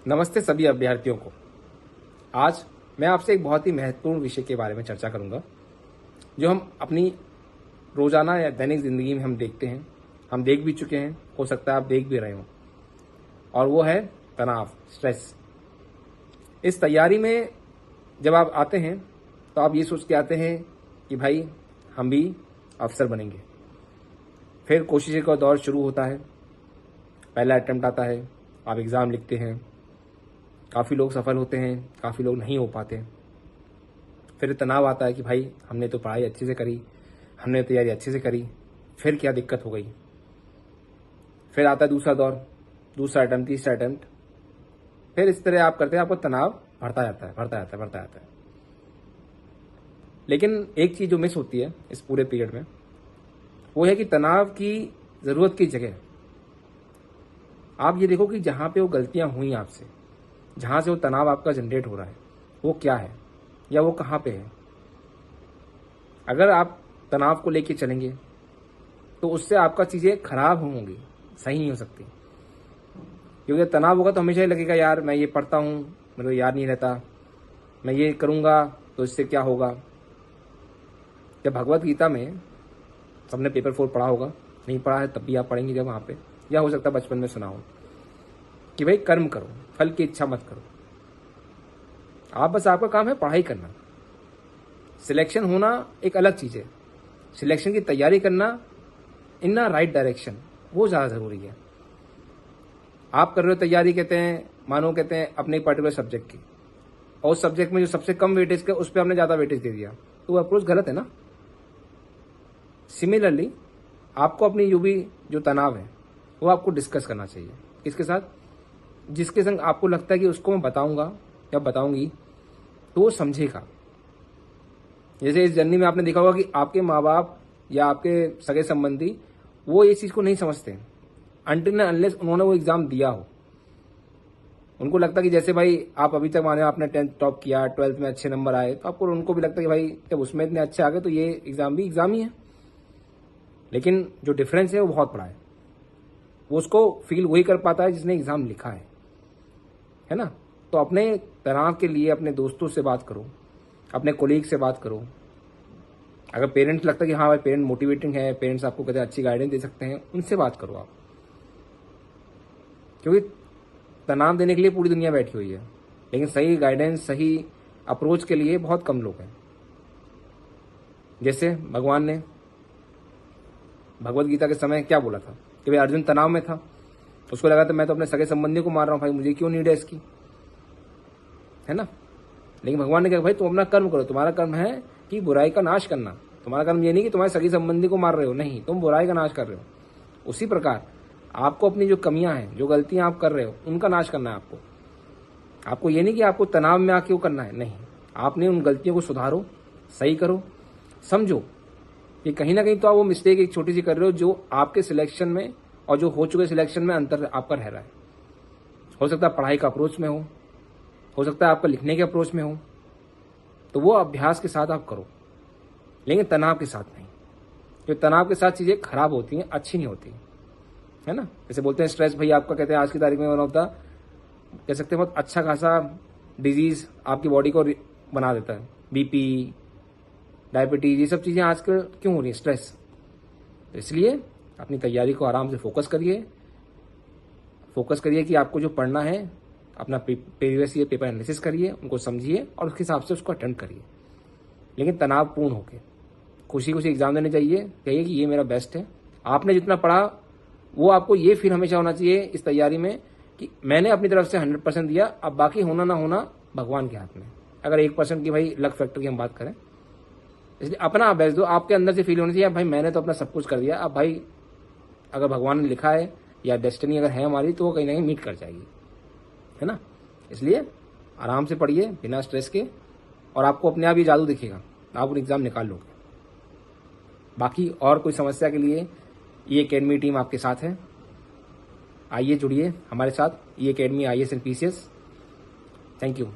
नमस्ते सभी अभ्यर्थियों को। आज मैं आपसे एक बहुत ही महत्वपूर्ण विषय के बारे में चर्चा करूंगा, जो हम अपनी रोजाना या दैनिक जिंदगी में हम देखते हैं, हम देख भी चुके हैं, हो सकता है आप देख भी रहे हो, और वो है तनाव, स्ट्रेस। इस तैयारी में जब आप आते हैं तो आप ये सोच के आते हैं कि भाई हम भी अफसर बनेंगे। फिर कोशिशों का दौर शुरू होता है, पहला अटेम्प्ट आता है, आप एग्ज़ाम लिखते हैं, काफ़ी लोग सफल होते हैं, काफ़ी लोग नहीं हो पाते। फिर तनाव आता है कि भाई हमने तो पढ़ाई अच्छे से करी, हमने तैयारी अच्छे से करी, फिर क्या दिक्कत हो गई। फिर आता है दूसरा दौर, दूसरा अटेम्प्ट, तीसरा अटेम्प्ट। फिर इस तरह आप करते हैं, आपको तनाव बढ़ता जाता है। लेकिन एक चीज़ जो मिस होती है इस पूरे पीरियड में, वो है कि तनाव की ज़रूरत की जगह आप ये देखो कि जहाँ पे वो गलतियाँ हुई आपसे, जहाँ से वो तनाव आपका जनरेट हो रहा है, वो क्या है या वो कहाँ पे है। अगर आप तनाव को लेके चलेंगे तो उससे आपका चीज़ें खराब होंगी, सही नहीं हो सकती। क्योंकि तनाव होगा तो हमेशा ही लगेगा यार मैं ये पढ़ता हूँ, मेरे को याद नहीं रहता, मैं ये करूँगा तो इससे क्या होगा। जब भगवत गीता में सबने पेपर 4 पढ़ा होगा, नहीं पढ़ा है तब भी आप पढ़ेंगे जब वहाँ पे, या हो सकता है बचपन में सुना हो कि भाई कर्म करो, फल की इच्छा मत करो। आप बस, आपका काम है पढ़ाई करना। सिलेक्शन होना एक अलग चीज़ है, सिलेक्शन की तैयारी करना इन ना राइट डायरेक्शन, वो ज़्यादा ज़रूरी है। आप कर रहे हो तैयारी, कहते हैं अपने पर्टिकुलर सब्जेक्ट की, और उस सब्जेक्ट में जो सबसे कम वेटेज का उस पर आपने ज़्यादा वेटेज दे दिया, तो वो अप्रोच गलत है ना। सिमिलरली आपको अपनी जो तनाव है वो आपको डिस्कस करना चाहिए। किसके साथ? जिसके संग आपको लगता है कि उसको मैं बताऊंगा या बताऊंगी तो वो समझेगा। जैसे इस जर्नी में आपने देखा होगा कि आपके माँ बाप या आपके सगे संबंधी वो ये चीज़ को नहीं समझते अनटिल अनलेस उन्होंने वो एग्ज़ाम दिया हो। उनको लगता कि जैसे भाई आप अभी तक माने आपने 10th टॉप किया, 12th में अच्छे नंबर आए, तो आपको उनको भी लगता है कि भाई जब उसमें इतने अच्छे आ गए तो ये एग्ज़ाम भी एग्ज़ाम ही है। लेकिन जो डिफरेंस है वो बहुत बड़ा है। वो उसको फील वही कर पाता है जिसने एग्ज़ाम लिखा है ना। तो अपने तनाव के लिए अपने दोस्तों से बात करो, अपने कोलीग से बात करो। अगर पेरेंट्स लगता है कि हाँ भाई पेरेंट मोटिवेटिंग है, पेरेंट्स आपको कहते हैं अच्छी गाइडेंस दे सकते हैं, उनसे बात करो आप। क्योंकि तनाव देने के लिए पूरी दुनिया बैठी हुई है, लेकिन सही गाइडेंस, सही अप्रोच के लिए बहुत कम लोग हैं। जैसे भगवान ने भगवत गीता के समय क्या बोला था कि भाई अर्जुन तनाव में था, उसको लगा था मैं तो अपने सगे संबंधी को मार रहा हूँ, भाई मुझे क्यों नीड है इसकी, है ना। लेकिन भगवान ने कहा भाई तुम अपना कर्म करो, तुम्हारा कर्म है कि बुराई का नाश करना। तुम्हारा कर्म ये नहीं कि तुम्हारे सगी संबंधी को मार रहे हो, नहीं, तुम बुराई का नाश कर रहे हो। उसी प्रकार आपको अपनी जो कमियां हैं, जो गलतियां आप कर रहे हो, उनका नाश करना है आपको ये नहीं कि आपको तनाव में आके वो करना है, नहीं। आपने उन गलतियों को सुधारो, सही करो, समझो कि कहीं ना कहीं तो आप वो मिस्टेक एक छोटी सी कर रहे हो जो आपके सिलेक्शन में और जो हो चुके सिलेक्शन में अंतर आपका रह रहा है। हो सकता है पढ़ाई का अप्रोच में हो सकता है आपका लिखने के अप्रोच में हो, तो वो अभ्यास के साथ आप करो, लेकिन तनाव के साथ नहीं। क्योंकि तनाव के साथ चीज़ें खराब होती हैं, अच्छी नहीं होती, है ना। जैसे बोलते हैं स्ट्रेस, भाई आपका कहते हैं आज की तारीख में वन ऑफ द, कह सकते हैं बहुत अच्छा खासा डिजीज आपकी बॉडी को बना देता है। बीपी, डायबिटीज, ये सब चीज़ें आजकल क्यों हो रही है? स्ट्रेस। इसलिए अपनी तैयारी को आराम से फोकस करिए कि आपको जो पढ़ना है, अपना प्रीवियस ईयर पेपर एनालिसिस करिए, उनको समझिए और उसके हिसाब से उसको अटेम्प्ट करिए। लेकिन तनावपूर्ण होकर खुशी एग्जाम देने चाहिए, कहिए कि ये मेरा बेस्ट है। आपने जितना पढ़ा वो आपको ये फील हमेशा होना चाहिए इस तैयारी में कि मैंने अपनी तरफ से 100% दिया, अब बाकी होना ना होना भगवान के हाथ में। अगर 1% की भाई लक फैक्टर की हम बात करें, इसलिए अपना बेस्ट दो। आपके अंदर से फील होनी चाहिए भाई मैंने तो अपना सब कुछ कर दिया, अब भाई अगर भगवान ने लिखा है या डेस्टिनी अगर है हमारी तो वो कहीं ना कहीं मीट कर जाएगी, है ना। इसलिए आराम से पढ़िए बिना स्ट्रेस के, और आपको अपने आप ये जादू दिखेगा, आप एग्जाम निकाल लोगे। बाकी और कोई समस्या के लिए ये एकेडमी टीम आपके साथ है। आइए जुड़िए हमारे साथ, ये academy IAS and PCS। Thank you.